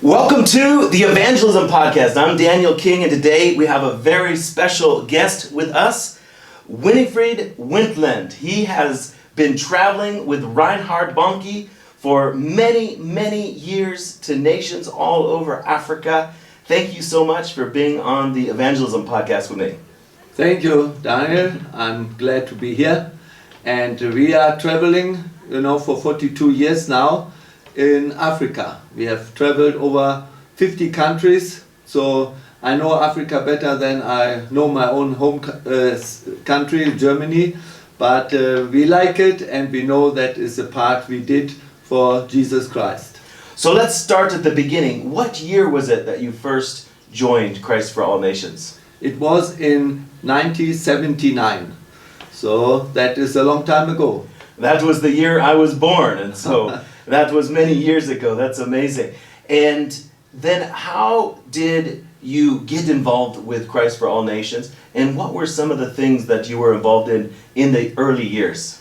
Welcome to the Evangelism Podcast. I'm Daniel King, and today we have a very special guest with us, Winfried Wentland. He has been traveling with Reinhard Bonnke for many years to nations all over Africa. Thank you so much for being on the Evangelism Podcast with me. Thank you, Daniel. I'm glad to be here. And we are traveling, for 42 years now in Africa. We have traveled over 50 countries, so I know Africa better than I know my own home country, Germany. But we like it, and we know that is a part we did for Jesus Christ. So let's start at the beginning. What year was it that you first joined Christ for All Nations? It was in 1979, so that is a long time ago. That was the year I was born, and so that was many years ago. That's amazing. And then how did you get involved with Christ for All Nations, and what were some of the things that you were involved in the early years?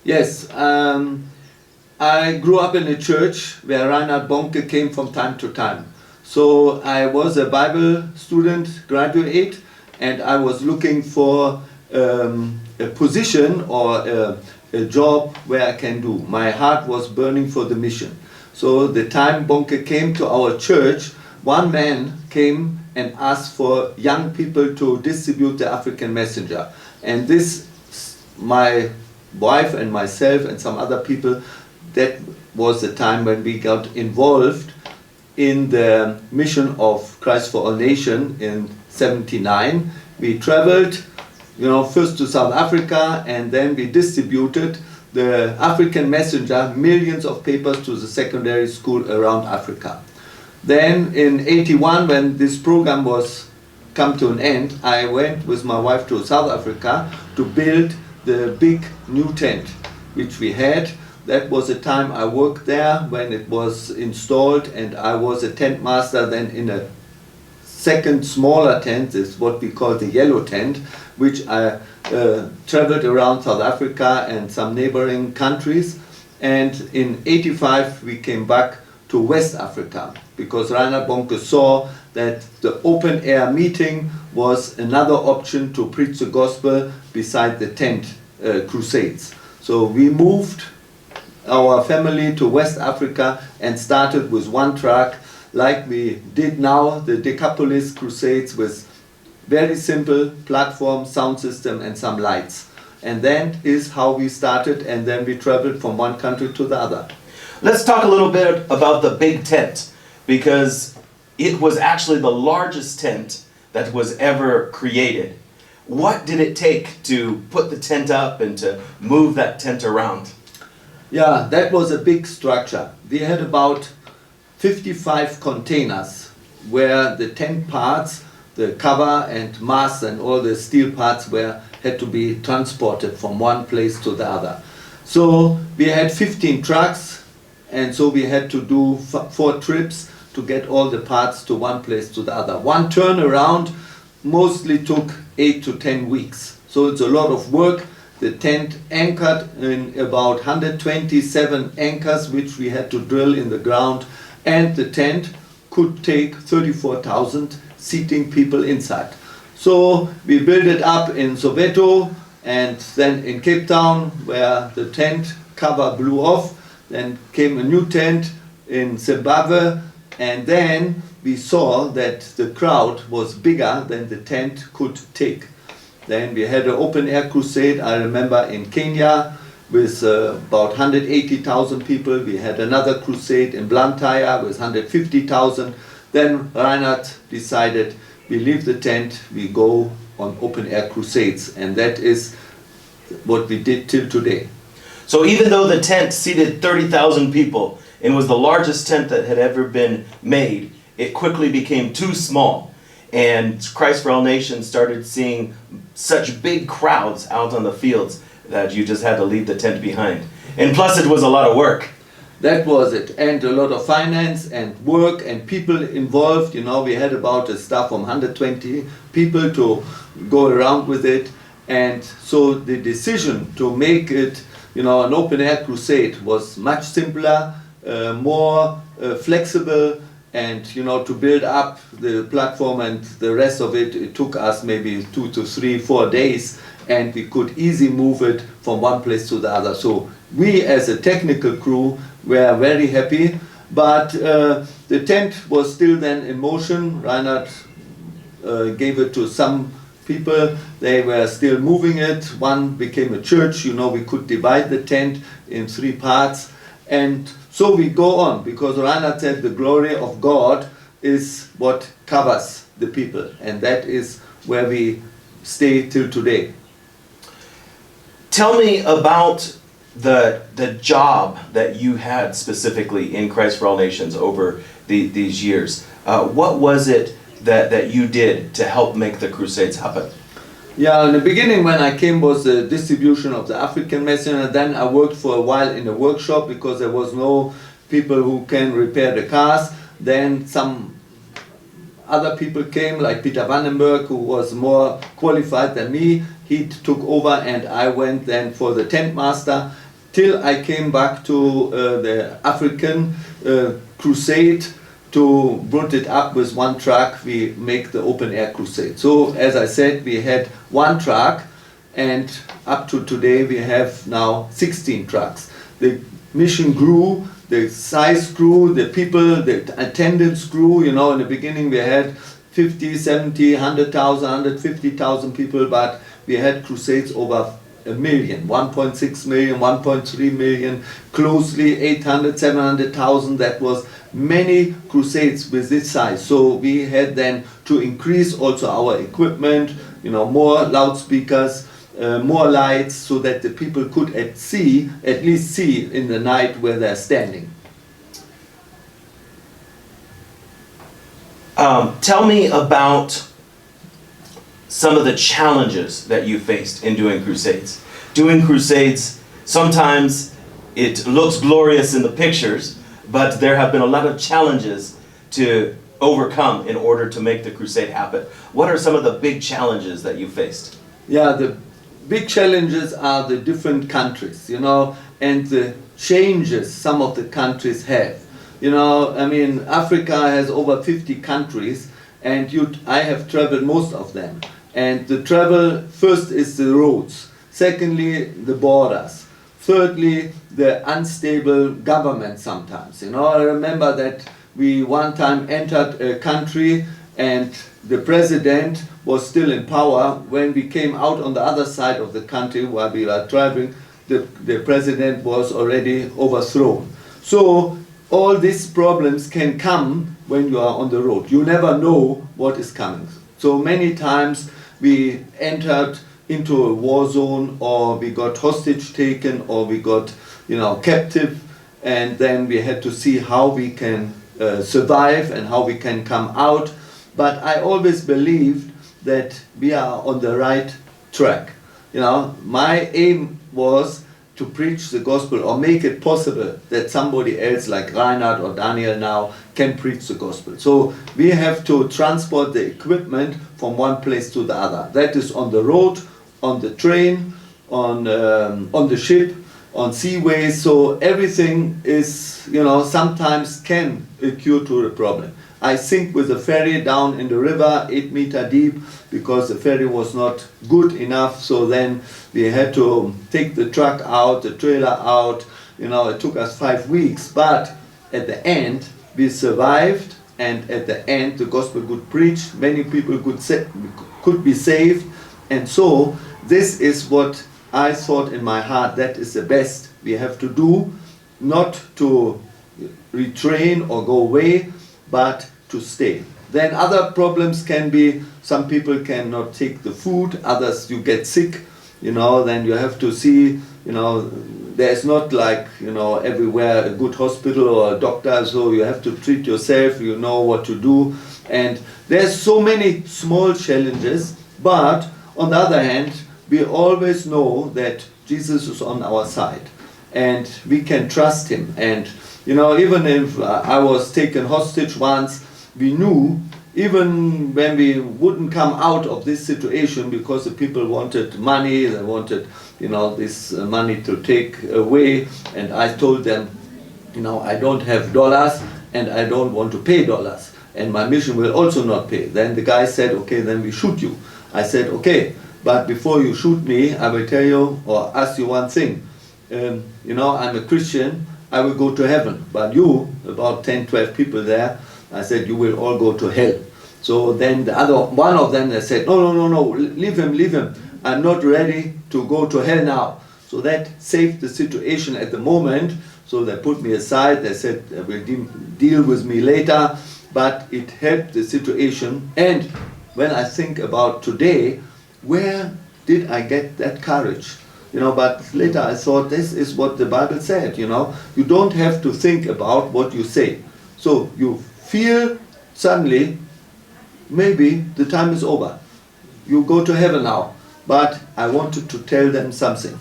Yes, I grew up in a church where Reinhard Bonnke came from time to time. So I was a Bible student, graduate, and I was looking for a position or a job where I can do. My heart was burning for the mission. So the time Bonnke came to our church, one man came and asked for young people to distribute the African Messenger. And this, my wife and myself and some other people, that was the time when we got involved in the mission of Christ for All Nations in 79. We traveled, first to South Africa, and then we distributed the African Messenger, millions of papers to the secondary school around Africa. Then in 81, when this program was come to an end, I went with my wife to South Africa to build the big new tent, which we had. That was the time I worked there when it was installed, and I was a tent master then in a second smaller tent, is what we call the yellow tent, which I traveled around South Africa and some neighboring countries. And in 85 we came back to West Africa because Reinhard Bonnke saw that the open air meeting was another option to preach the gospel beside the tent crusades. So we moved our family to West Africa and started with one truck, like we did now, the Decapolis Crusades, with very simple platform, sound system and some lights. And that is how we started, and then we traveled from one country to the other. Let's talk a little bit about the big tent, because it was actually the largest tent that was ever created. What did it take to put the tent up and to move that tent around? Yeah, that was a big structure. We had about 55 containers where the tent parts, the cover and mast and all the steel parts had to be transported from one place to the other. So we had 15 trucks, and so we had to do 4 trips to get all the parts to one place to the other. One turnaround mostly took 8 to 10 weeks. So it's a lot of work. The tent anchored in about 127 anchors, which we had to drill in the ground, and the tent could take 34,000 seating people inside. So we built it up in Soweto and then in Cape Town, where the tent cover blew off. Then came a new tent in Zimbabwe, and then we saw that the crowd was bigger than the tent could take. Then we had an open air crusade, I remember, in Kenya with about 180,000 people. We had another crusade in Blantyre with 150,000. Then Reinhard decided, we leave the tent, we go on open air crusades, and that is what we did till today. So even though the tent seated 30,000 people and was the largest tent that had ever been made, it quickly became too small. And Christ for All Nations started seeing such big crowds out on the fields that you just had to leave the tent behind. And plus it was a lot of work. That was it, and a lot of finance and work and people involved. We had about a staff of 120 people to go around with it. And so the decision to make it, an open air crusade was much simpler, more flexible, And to build up the platform and the rest of it, it took us maybe 2 to 3, 4 days, and we could easily move it from one place to the other. So we as a technical crew were very happy, but the tent was still then in motion. Reinhard gave it to some people, they were still moving it. One became a church, we could divide the tent in 3 parts. And so we go on, because Reinhard said the glory of God is what covers the people, and that is where we stay till today. Tell me about the job that you had specifically in Christ for All Nations over these years. What was it that you did to help make the Crusades happen? Yeah, in the beginning when I came was the distribution of the African message, and then I worked for a while in a workshop because there was no people who can repair the cars. Then some other people came, like Peter Vandenberg, who was more qualified than me. He took over and I went then for the tent master till I came back to the African crusade to brought it up with one truck. We make the open air crusade. So as I said, we had one truck, and up to today we have now 16 trucks. The mission grew, the size grew, the people, the attendance grew. In the beginning we had 50, 70, 100,000, 150,000 people, but we had crusades over 1 million, 1.6 million, 1.3 million, closely 800, 700,000. That was many crusades with this size. So we had then to increase also our equipment, more loudspeakers, more lights, so that the people could at least see in the night where they're standing. Tell me about some of the challenges that you faced in doing crusades. Doing crusades, sometimes it looks glorious in the pictures, but there have been a lot of challenges to overcome in order to make the crusade happen. What are some of the big challenges that you faced? Yeah, the big challenges are the different countries, and the changes some of the countries have. Africa has over 50 countries, and I have traveled most of them. And the travel, first is the roads, secondly the borders, thirdly the unstable government sometimes. I remember that we one time entered a country and the president was still in power. When we came out on the other side of the country while we were traveling, the president was already overthrown. So all these problems can come when you are on the road. You never know what is coming. So many times we entered into a war zone, or we got hostage taken, or we got captive, and then we had to see how we can survive and how we can come out. But I always believed that we are on the right track. My aim was to preach the gospel, or make it possible that somebody else like Reinhard or Daniel now can preach the gospel. So we have to transport the equipment from one place to the other. That is on the road, on the train, on the ship, on seaways. So everything is, sometimes can occur to the problem. I sink with a ferry down in the river 8 meters deep because the ferry was not good enough. So then we had to take the truck out, the trailer out. It took us 5 weeks, but at the end we survived, and at the end the gospel could preach, many people could be saved. And so this is what I thought in my heart, that is the best we have to do, not to retrain or go away, but to stay. Then other problems can be, some people cannot take the food, others you get sick, then you have to see, there's not like, everywhere a good hospital or a doctor, so you have to treat yourself, what to do. And there's so many small challenges, but on the other hand, we always know that Jesus is on our side and we can trust him. And even if I was taken hostage once, we knew, even when we wouldn't come out of this situation, because the people wanted money, they wanted this money to take away, and I told them, I don't have dollars and I don't want to pay dollars. And my mission will also not pay. Then the guy said, okay, then we shoot you. I said, okay, but before you shoot me, I will tell you or ask you one thing. I'm a Christian, I will go to heaven. But you, about 10, 12 people there, I said, you will all go to hell. So then one of them, they said, no, leave him. I'm not ready to go to hell now. So that saved the situation at the moment. So they put me aside, they said they will deal with me later, but it helped the situation. And when I think about today, where did I get that courage? But later I thought this is what the Bible said, You don't have to think about what you say. So you feel suddenly, maybe the time is over. You go to heaven now. But I wanted to tell them something.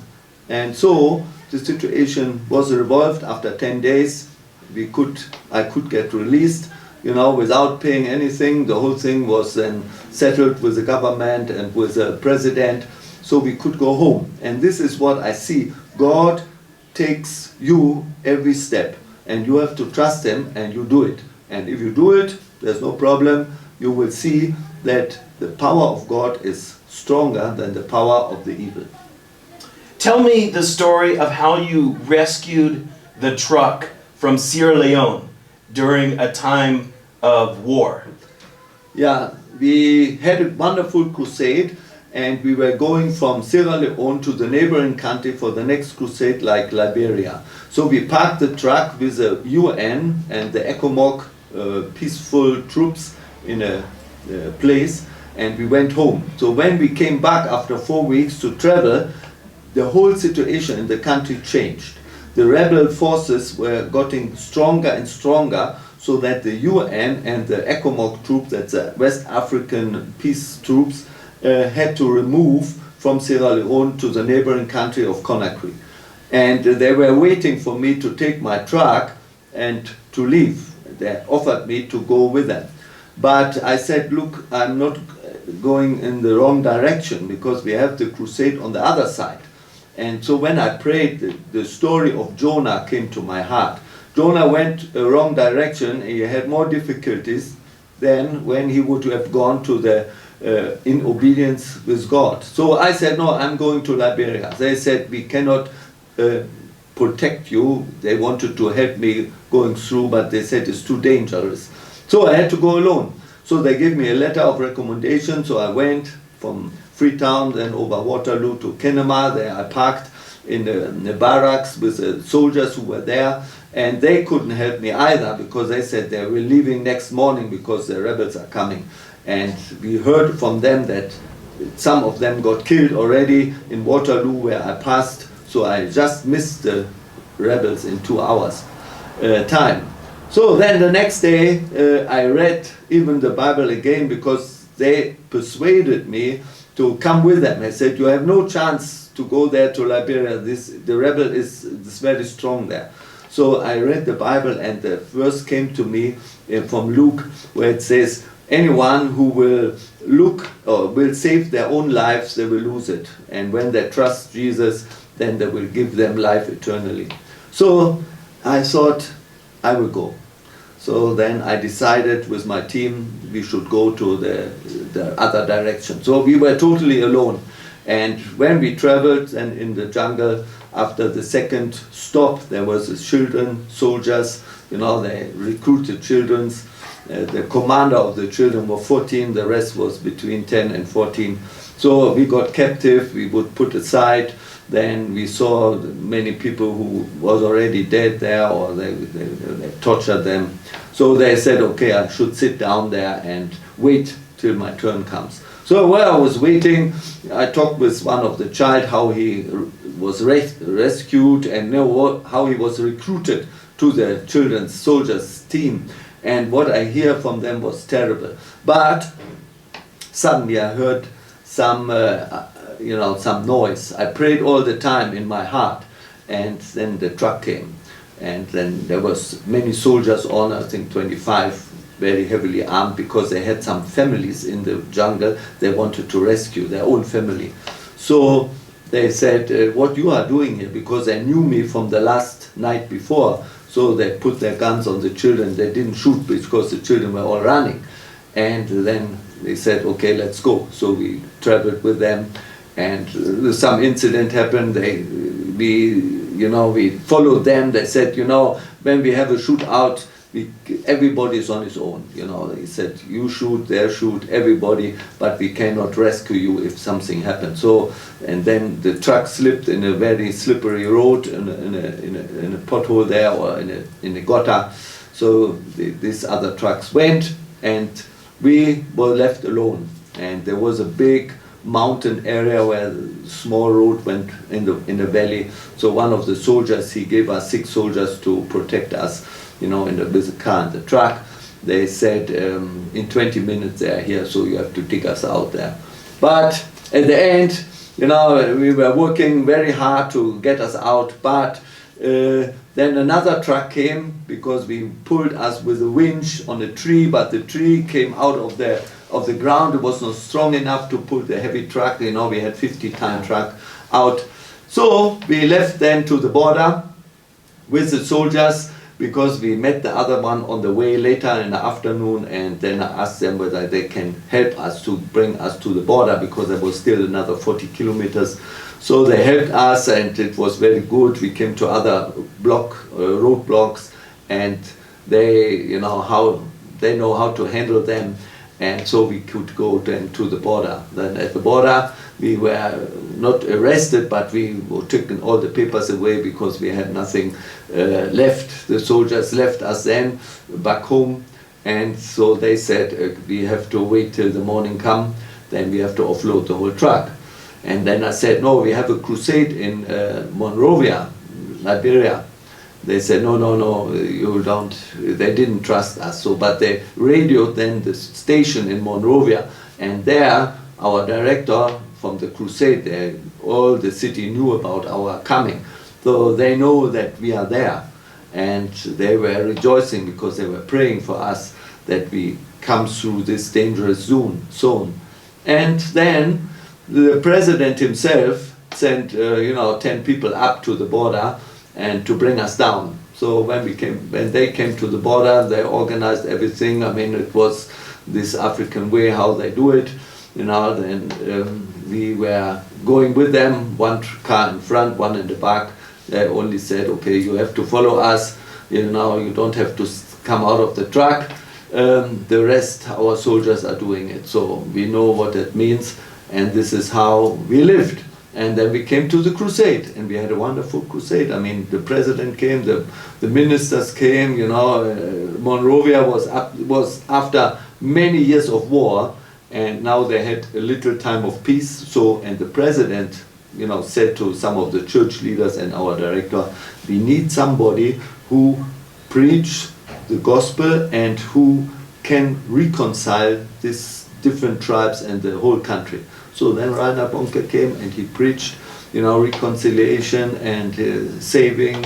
And so the situation was resolved after 10 days. I could get released, without paying anything. The whole thing was then settled with the government and with the president. So we could go home. And this is what I see. God takes you every step. And you have to trust Him and you do it. And if you do it, there's no problem. You will see that the power of God is stronger than the power of the evil. Tell me the story of how you rescued the truck from Sierra Leone during a time of war. Yeah, we had a wonderful crusade and we were going from Sierra Leone to the neighboring country for the next crusade, like Liberia. So we parked the truck with the UN and the ECOMOG peaceful troops in a place, and we went home. So when we came back after 4 weeks to travel, the whole situation in the country changed. The rebel forces were getting stronger and stronger, so that the UN and the ECOMOG troops, that's the West African peace troops, had to remove from Sierra Leone to the neighboring country of Conakry. And they were waiting for me to take my truck and to leave. They offered me to go with them. But I said, look, I'm not going in the wrong direction because we have the crusade on the other side. And so when I prayed, the story of Jonah came to my heart. Jonah went a wrong direction and he had more difficulties than when he would have gone to the in obedience with God. So I said, no, I'm going to Liberia. They said, we cannot protect you. They wanted to help me going through, but they said it's too dangerous. So I had to go alone. So they gave me a letter of recommendation. So I went from Freetown, then over Waterloo to Kenema. There I parked in the barracks with the soldiers who were there. And they couldn't help me either because they said they were leaving next morning because the rebels are coming. And we heard from them that some of them got killed already in Waterloo where I passed. So I just missed the rebels in 2 hours time. So then the next day I read even the Bible again because they persuaded me to come with them. I said, you have no chance to go there to Liberia. The rebel is very strong there. So I read the Bible and the verse came to me from Luke where it says, anyone who will look or will save their own lives, they will lose it. And when they trust Jesus, then they will give them life eternally. So I thought I will go. So then I decided with my team we should go to the other direction. So we were totally alone. And when we traveled and in the jungle, after the second stop, there was children, soldiers, they recruited children. The commander of the children were 14, the rest was between 10 and 14. So we got captive, we would put aside. Then we saw many people who was already dead there, or they tortured them. So they said, okay, I should sit down there and wait till my turn comes. So while I was waiting, I talked with one of the child how he was rescued and how he was recruited to the children's soldiers team. And what I hear from them was terrible. But suddenly I heard some noise. I prayed all the time in my heart, and then the truck came, and then there was many soldiers on, I think 25, very heavily armed, because they had some families in the jungle they wanted to rescue, their own family. So they said, what you are doing here, because they knew me from the last night before. So they put their guns on the children. They didn't shoot because the children were all running. And then they said, okay, let's go. So we traveled with them, and some incident happened. We followed them. They said, when we have a shootout, everybody is on his own. They said, you shoot, they shoot, everybody, but we cannot rescue you if something happens. So, and then the truck slipped in a very slippery road, in a pothole there, or in a gutter. So these other trucks went, and we were left alone. And there was a big mountain area where a small road went in the valley. So one of the soldiers, he gave us 6 soldiers to protect us, with the car and the truck. They said, in 20 minutes they are here, so you have to dig us out there. But at the end, we were working very hard to get us out, but then another truck came, because we pulled us with a winch on a tree, but the tree came out of the ground. It was not strong enough to pull the heavy truck. We had 50-ton truck out. So we left then to the border with the soldiers, because we met the other one on the way later in the afternoon, and then I asked them whether they can help us to bring us to the border, because there was still another 40 kilometers. So they helped us, and it was very good. We came to other roadblocks, and they know how to handle them, and so we could go then to the border. Then at the border we were not arrested, but we were taking all the papers away, because we had nothing left. The soldiers left us then back home, and so they said, we have to wait till the morning come, then we have to offload the whole truck. And then I said, no, we have a crusade in Monrovia, Liberia. They said, no, you don't. They didn't trust us. So, but they radioed then the station in Monrovia, and there our director from the crusade, all the city knew about our coming. So they know that we are there, and they were rejoicing, because they were praying for us that we come through this dangerous zone. And then the president himself sent 10 people up to the border and to bring us down. So when they came to the border, they organized everything. It was this African way how they do it. Then we were going with them, one car in front, one in the back. They only said, okay, you have to follow us. You don't have to come out of the truck. The rest, our soldiers are doing it. So we know what it means, and this is how we lived. And then we came to the crusade, and we had a wonderful crusade. The president came, the ministers came. Monrovia was after many years of war, and now they had a little time of peace. So, and the president, said to some of the church leaders and our director, we need somebody who preach the gospel and who can reconcile these different tribes and the whole country. So then Rainer Bonke came, and he preached, reconciliation and saving,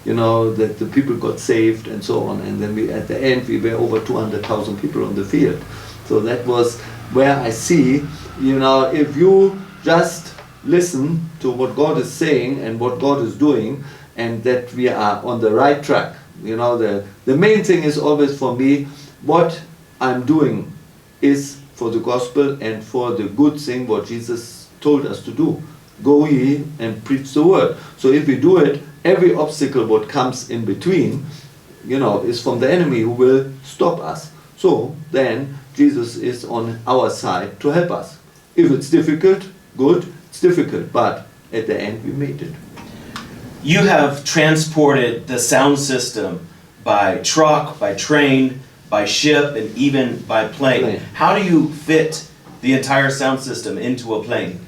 that the people got saved and so on. And then at the end, we were over 200,000 people on the field. So that was where I see, if you just listen to what God is saying and what God is doing, and that we are on the right track. The main thing is always for me, what I'm doing is for the gospel and for the good thing what Jesus told us to do. Go ye and preach the word. So if we do it, every obstacle what comes in between, is from the enemy who will stop us. So then Jesus is on our side to help us. If it's difficult, good, it's difficult, but at the end we made it. You have transported the sound system by truck, by train, by ship, and even by plane. How do you fit the entire sound system into a plane?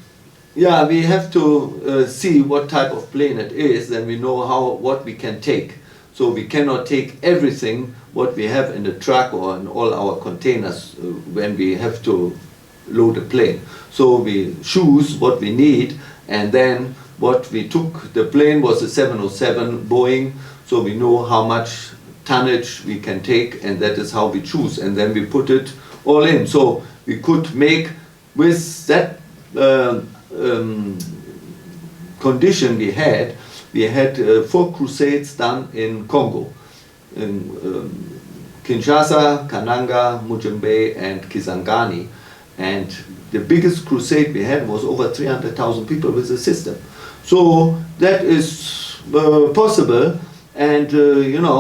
Yeah, we have to see what type of plane it is, then we know what we can take. So we cannot take everything what we have in the truck or in all our containers when we have to load a plane. So we choose what we need, and then what we took, the plane was a 707 Boeing, so we know how much tonnage we can take, and that is how we choose, and then we put it all in. So we could make, with that condition we had, we had 4 crusades done in Congo, in Kinshasa, Kananga, Mujimbe, and Kisangani. And the biggest crusade we had was over 300,000 people with the system. So that is possible, and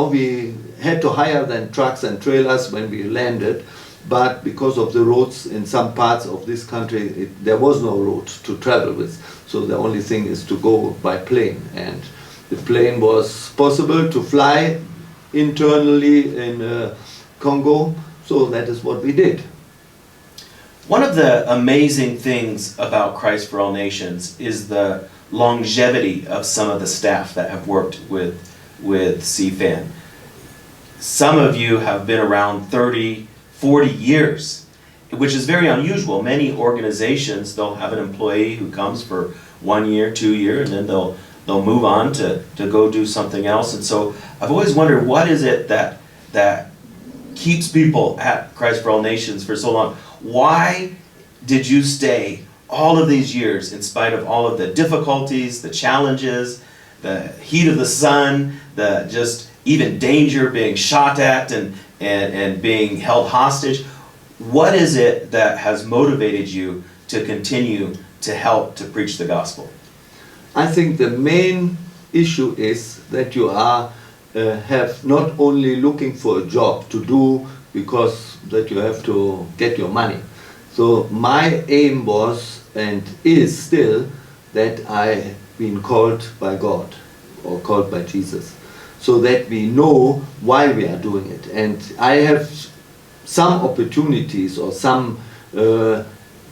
we had to hire then trucks and trailers when we landed, but because of the roads in some parts of this country, there was no road to travel with. So the only thing is to go by plane, and the plane was possible to fly internally in Congo, so that is what we did. One of the amazing things about Christ for All Nations is the longevity of some of the staff that have worked with CFAN. Some of you have been around 30, 40 years, which is very unusual. Many organizations, they'll have an employee who comes for 1 year, 2 years, and then they'll move on to go do something else. And so I've always wondered, what is it that keeps people at Christ for All Nations for so long? Why did you stay all of these years in spite of all of the difficulties, the challenges, the heat of the sun, the just even danger, being shot at and being held hostage? What is it that has motivated you to continue to help to preach the gospel? I think the main issue is that you are have not only looking for a job to do because that you have to get your money. So my aim was and is still that I been called by God or called by Jesus, so that we know why we are doing it. And I have some opportunities or some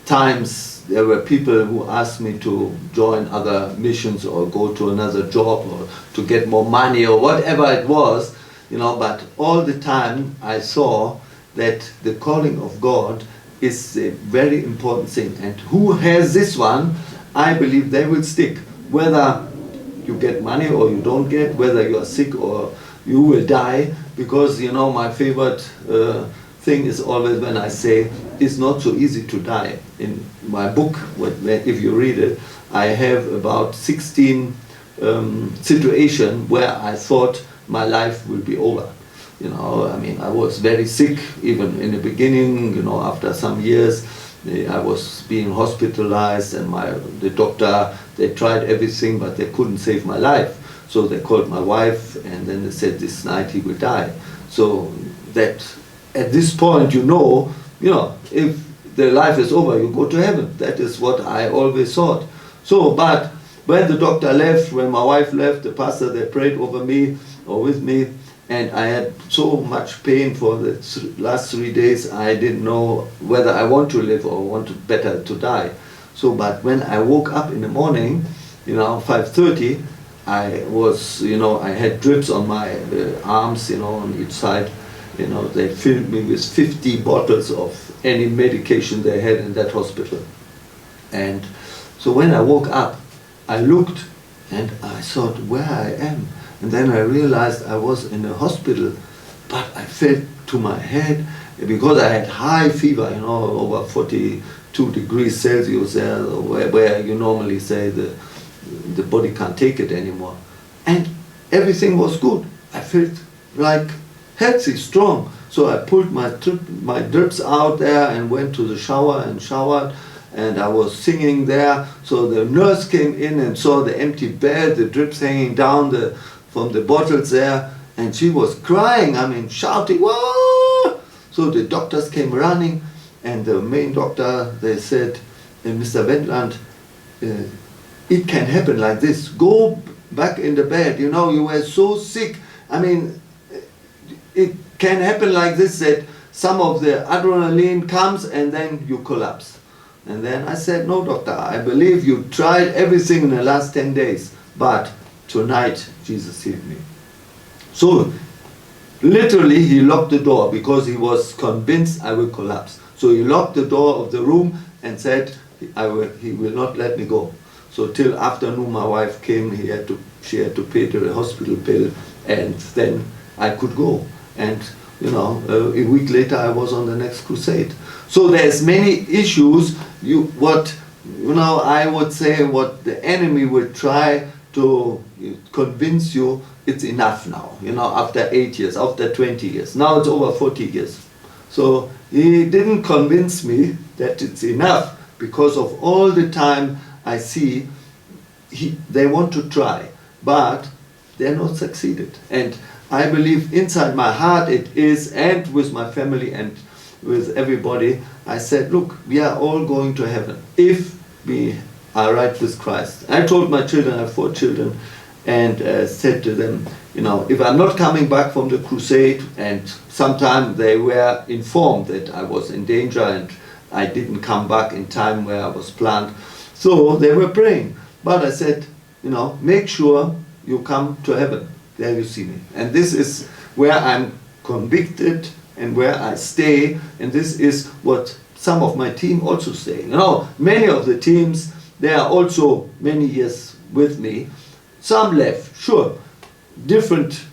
times there were people who asked me to join other missions or go to another job or to get more money or whatever it was, but all the time I saw that the calling of God is a very important thing, and who has this one, I believe they will stick, whether you get money or you don't get, whether you are sick or you will die, because my favorite thing is always when I say it's not so easy to die. In my book, if you read it, I have about 16 situations where I thought my life will be over. I was very sick even in the beginning, after some years. I was being hospitalized, and the doctor, they tried everything, but they couldn't save my life. So they called my wife, and then they said this night he will die. So that at this point, if the life is over, you go to heaven. That is what I always thought. So, but when the doctor left, when my wife left, the pastor, they prayed over me or with me, and I had so much pain for the last 3 days, I didn't know whether I want to live or better to die. So, but when I woke up in the morning, 5:30, I was, I had drips on my arms, on each side. They filled me with 50 bottles of any medication they had in that hospital. And so when I woke up, I looked and I thought where I am. And then I realized I was in a hospital, but I felt to my head, because I had high fever, over 42 degrees Celsius there, where you normally say the body can't take it anymore. And everything was good. I felt like healthy, strong. So I pulled my drips out there and went to the shower and showered, and I was singing there. So the nurse came in and saw the empty bed, the drips hanging down from the bottles there, and she was crying, shouting, "Whoa!" So the doctors came running, and the main doctor, they said, "Mr. Wentland, it can happen like this. Go back in the bed, you were so sick. It can happen like this, that some of the adrenaline comes and then you collapse." And then I said, "No, doctor, I believe you tried everything in the last 10 days, but tonight Jesus healed me." So literally he locked the door because he was convinced I will collapse. So he locked the door of the room and said, he will not let me go. So till afternoon my wife came, she had to pay the hospital bill, and then I could go. And a week later I was on the next crusade. So there's many issues. I would say what the enemy will try to convince you it's enough now, after 8 years, after 20 years. Now it's over 40 years. So he didn't convince me that it's enough, because of all the time I see they want to try, but they're not succeeded. And I believe inside my heart it is, and with my family and with everybody, I said, look, we are all going to heaven if we are right with Christ. I told my children, I have 4 children, and said to them, if I'm not coming back from the crusade, and sometime they were informed that I was in danger and I didn't come back in time where I was planned, so they were praying. But I said, make sure you come to heaven. There you see me. And this is where I'm convicted and where I stay, and this is what some of my team also say. Many of the teams, they are also many years with me. Some left, sure, different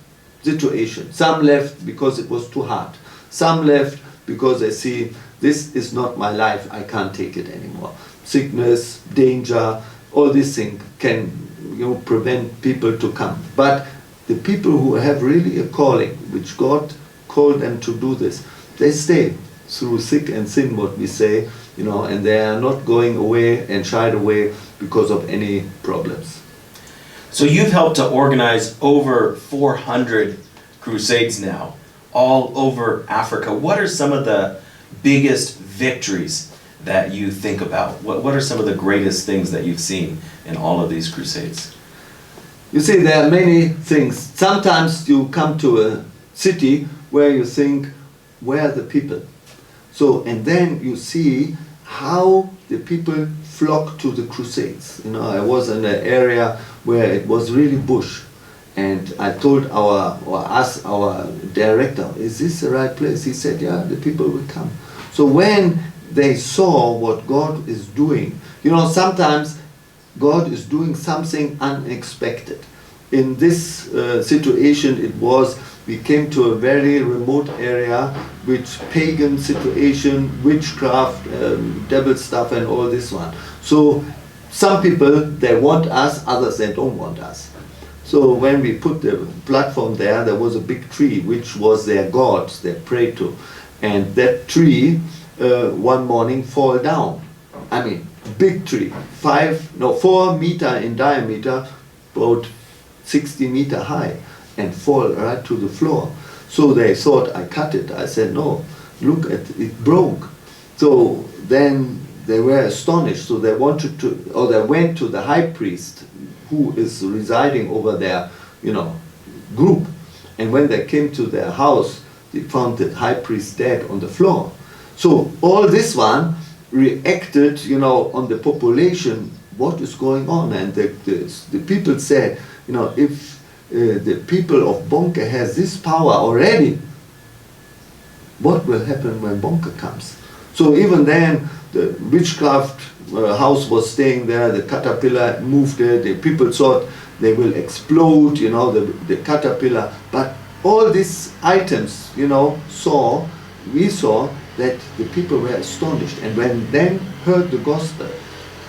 situation. Some left because it was too hard. Some left because they see, this is not my life, I can't take it anymore. Sickness, danger, all these things can prevent people to come. But the people who have really a calling, which God called them to do this, they stay through thick and thin, what we say, and they are not going away and shied away because of any problems. So you've helped to organize over 400 crusades now, all over Africa. What are some of the biggest victories that you think about? What are some of the greatest things that you've seen in all of these crusades? You see, there are many things. Sometimes you come to a city where you think, where are the people? So, and then you see how the people flock to the crusades. I was in an area where it was really bush, and I told our director, is this the right place? He said, yeah, the people will come. So when they saw what God is doing, sometimes God is doing something unexpected. In this situation, it was, we came to a very remote area, which pagan situation, witchcraft, devil stuff and all this one. So some people, they want us, others they don't want us. So when we put the platform there, there was a big tree, which was their god, they prayed to. And that tree, one morning, fall down. I mean, big tree, 4 meter in diameter, about 60 meter high, and fall right to the floor. So they thought I cut it. I said, no, look at it, broke. So then they were astonished. So they wanted to, or they went to the high priest who is residing over their, group. And when they came to their house, they found the high priest dead on the floor. So all this one reacted, on the population, what is going on? And the people said, if the people of Bonke has this power already, what will happen when Bonke comes? So even then, the witchcraft house was staying there, the caterpillar moved it, the people thought they will explode, the caterpillar. But all these items, we saw that the people were astonished. And when then heard the gospel,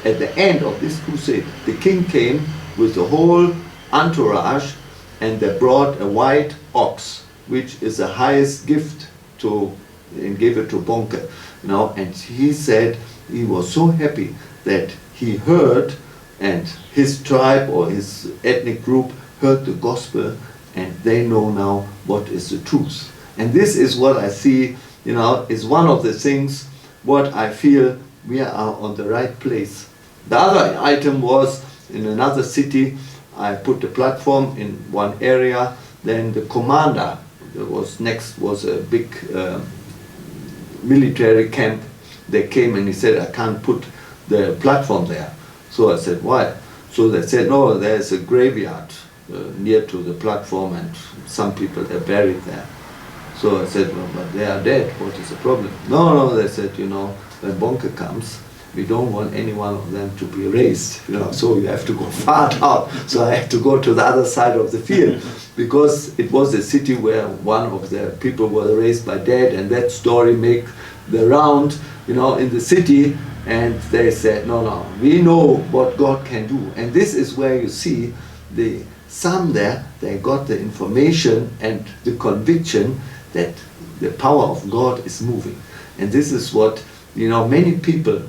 at the end of this crusade, the king came with the whole entourage, and they brought a white ox, which is the highest gift and gave it to Bonke. And he said he was so happy that he heard, and his tribe or his ethnic group heard the gospel, and they know now what is the truth. And this is what I see, is one of the things what I feel we are on the right place. The other item was in another city. I put a platform in one area, then the commander was a big military camp. They came and he said, I can't put the platform there. So I said, why? So they said, no, there's a graveyard near to the platform, and some people are buried there. So I said, well, but they are dead, what is the problem? No, they said, when Bonke comes, we don't want any one of them to be raised, so you have to go far out. So I had to go to the other side of the field, because it was a city where one of the people was raised by dead, and that story make the round, in the city, and they said, no, we know what God can do. And this is where you see some there, they got the information and the conviction that the power of God is moving. And this is what, many people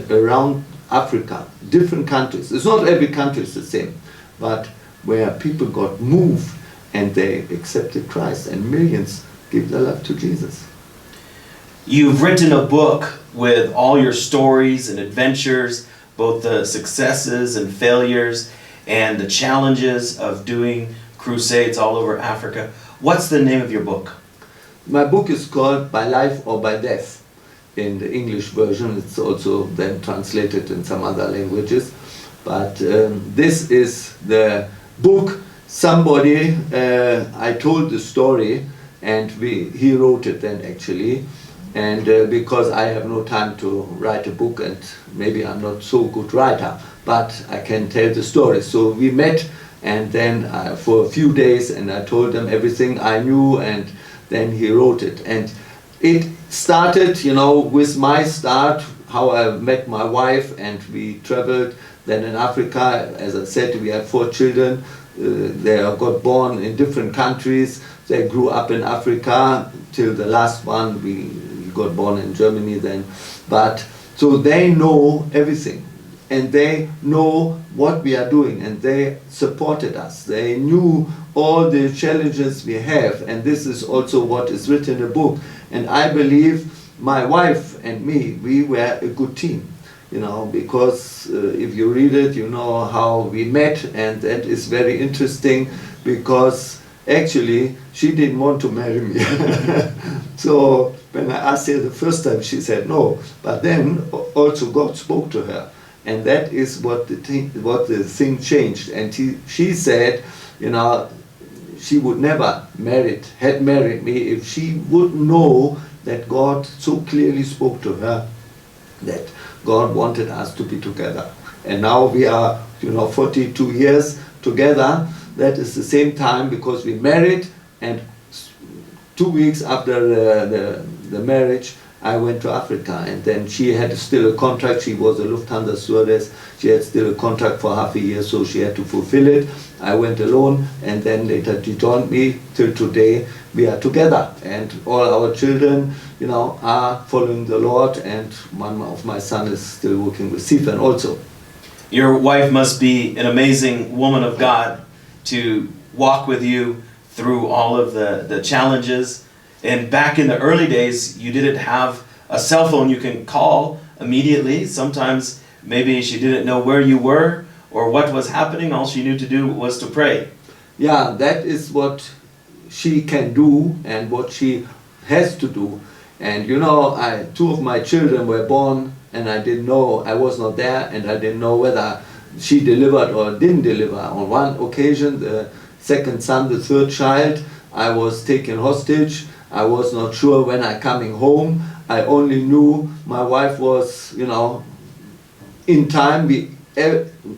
around Africa, different countries, it's not every country is the same, but where people got moved and they accepted Christ, and millions give their life to Jesus. You've written a book with all your stories and adventures, both the successes and failures and the challenges of doing crusades all over Africa. What's the name of your book? My book is called By Life or By Death in the English version. It's also then translated in some other languages. But this is the book. Somebody, I told the story, and he wrote it then actually. And because I have no time to write a book, and maybe I'm not so good writer, but I can tell the story. So we met, and then for a few days, and I told him everything I knew, and then he wrote it. And it started, with my start, how I met my wife, and we traveled then in Africa. As I said, we had 4 children. They got born in different countries. They grew up in Africa till the last one. We got born in Germany then. But so they know everything, and they know what we are doing, and they supported us. They knew all the challenges we have, and this is also what is written in the book. And I believe my wife and me, we were a good team, because if you read it, you know how we met, and that is very interesting, because actually she didn't want to marry me. So when I asked her the first time, she said no, but then also God spoke to her, and that is what the thing changed. And she said, she would never had married me if she would know that God so clearly spoke to her that God wanted us to be together. And now we are, 42 years together. That is the same time, because we married, and 2 weeks after the marriage, I went to Africa, and then she had still a contract. She was a Lufthansa stewardess. She had still a contract for half a year, so she had to fulfill it. I went alone, and then later she joined me. Till today, we are together, and all our children, are following the Lord, and one of my sons is still working with CFAN also. Your wife must be an amazing woman of God to walk with you through all of the challenges. And back in the early days, you didn't have a cell phone you can call immediately. Sometimes maybe she didn't know where you were or what was happening. All she knew to do was to pray. Yeah, that is what she can do and what she has to do. And 2 of my children were born, and I didn't know, I was not there, and I didn't know whether she delivered or didn't deliver. On one occasion, the second son, the third child, I was taken hostage. I was not sure when I'm coming home. I only knew my wife was, in time.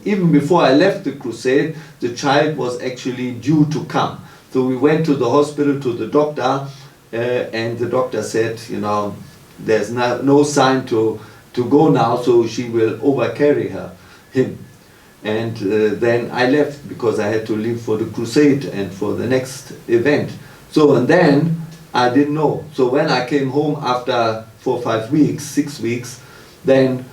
Even before I left the crusade, the child was actually due to come. So we went to the hospital, to the doctor, and the doctor said, there's no sign to go now, so she will overcarry him. And then I left, because I had to leave for the crusade and for the next event. So, and then I didn't know. So when I came home after 4 or 5 weeks, 6 weeks, then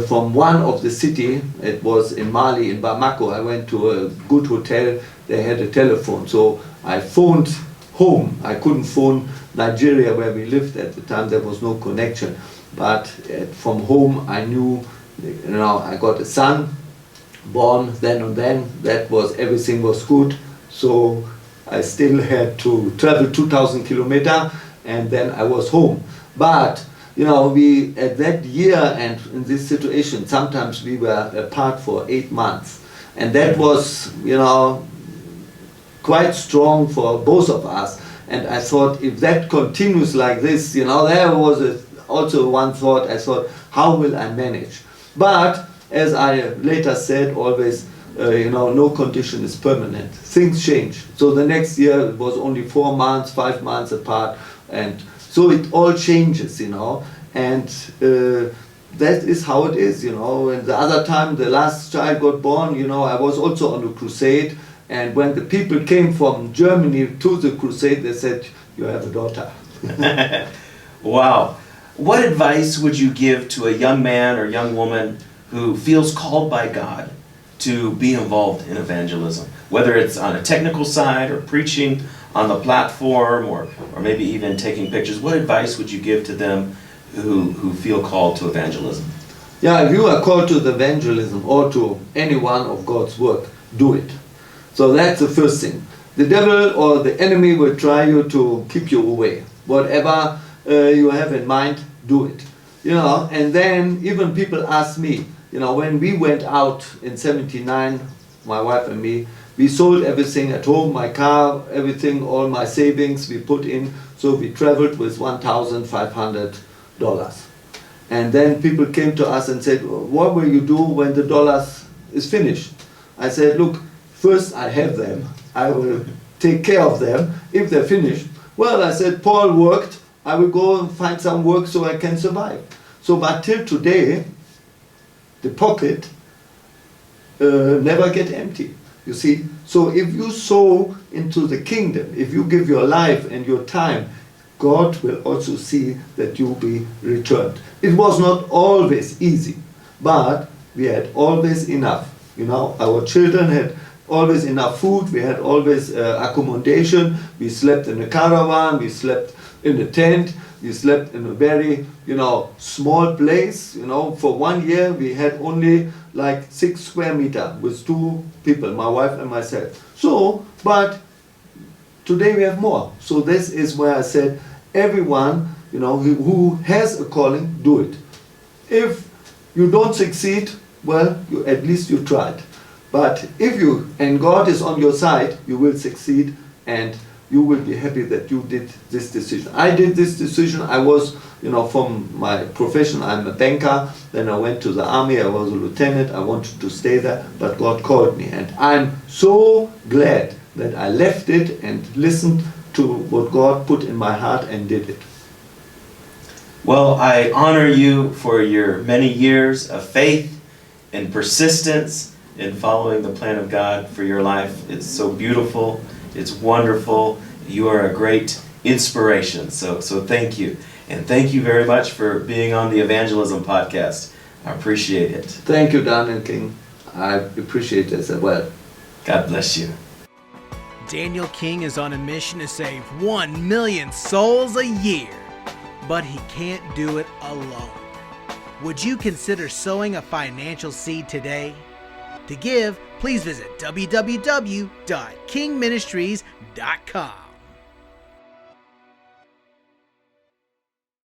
from one of the city, it was in Mali, in Bamako, I went to a good hotel. They had a telephone, so I phoned home. I couldn't phone Nigeria, where we lived at the time. There was no connection. But from home, I knew, I got a son born then and then. That was, everything was good. So I still had to travel 2,000 kilometers, and then I was home. But we, at that year and in this situation, sometimes we were apart for 8 months. And that was, quite strong for both of us. And I thought, if that continues like this, there was also one thought. I thought, how will I manage? But as I later said, always, no condition is permanent. Things change. So the next year it was only 4 months, 5 months apart, and so it all changes, and that is how it is, And the other time, the last child got born, I was also on the crusade, And when the people came from Germany to the crusade, they said, "You have a daughter." Wow. What advice would you give to a young man or young woman who feels called by God to be involved in evangelism? Whether it's on a technical side or preaching on the platform or maybe even taking pictures, what advice would you give to them who feel called to evangelism? Yeah, if you are called to the evangelism or to any one of God's work, do it. So that's the first thing. The devil or the enemy will try you to keep you away. Whatever you have in mind, do it. And then even people ask me, when we went out in 79, my wife and me, we sold everything at home, my car, everything, all my savings we put in. So we traveled with $1,500. And then people came to us and said, "What will you do when the dollars is finished?" I said, "Look, first I have them. I will take care of them. If they're finished, well," I said, "Paul worked. I will go and find some work so I can survive." So, but till today, the pocket never get empty. You see? So if you sow into the kingdom, if you give your life and your time, God will also see that you be returned. It was not always easy, but we had always enough. Our children had always enough food, we had always accommodation, we slept in a caravan, we slept in a tent, we slept in a very, small place. For 1 year we had only like 6 square meters with 2 people, my wife and myself. So, but today we have more. So this is where I said, everyone, who has a calling, do it. If you don't succeed, well, at least you tried. But if and God is on your side, you will succeed and you will be happy that you did this decision. I did this decision. I was, from my profession, I'm a banker. Then I went to the army. I was a lieutenant. I wanted to stay there, but God called me. And I'm so glad that I left it and listened to what God put in my heart and did it. Well, I honor you for your many years of faith and persistence in following the plan of God for your life. It's so beautiful. It's wonderful. You are a great inspiration. So thank you. And thank you very much for being on the Evangelism Podcast. I appreciate it. Thank you, Daniel King. I appreciate it as well. God bless you. Daniel King is on a mission to save 1 million souls a year, but he can't do it alone. Would you consider sowing a financial seed today? To give, please visit www.kingministries.com.